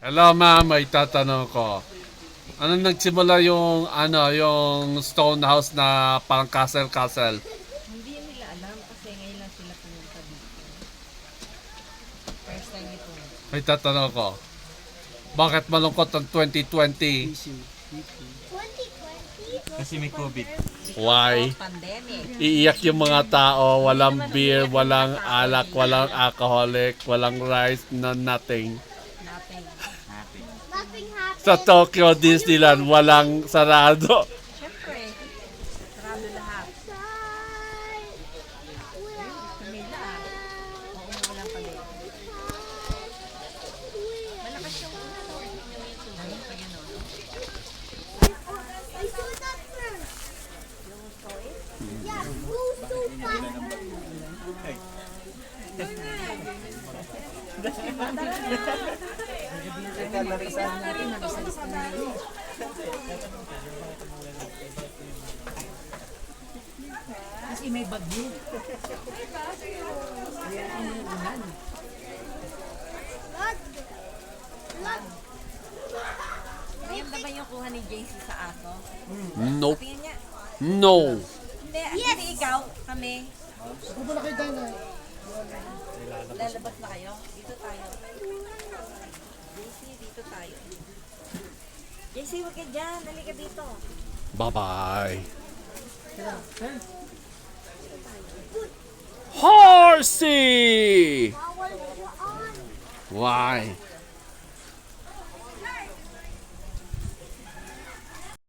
Hello ma'am, may tatanong ko. Ano nagsimula yung stone house na parang castle? Hindi nila alam kasi ngayon lang sila pumunta dito. First time ito. May tatanong ko. Bakit malungkot ang 2020? 2020? Kasi may COVID. Why? Pandemic. Iiyak yung mga tao, walang beer, walang alak, walang alcoholic, walang rice, nothing. Nothing. Happy. Nothing happened. Sa Tokyo Disneyland, walang sarado. Siyempre, sarado lahat. Bye. Kanila oo, walang pala. Malakas yung ulo. Ano pa gano'n? I saw that first. Yung story? Yeah, move so fast. Kasi may bagyo. Kaya inuulan. Look. Look. Ayun na ba yung kuha ni JC sa aso? Nope. Tingnan niya. No. Hindi, hindi ikaw, kami. Lalabas na kayo? Dito tayo. JC, dito tayo. JC, huwag ka dyan. Halika dito. Bye-bye. Horsey! Bawal ko on. Why?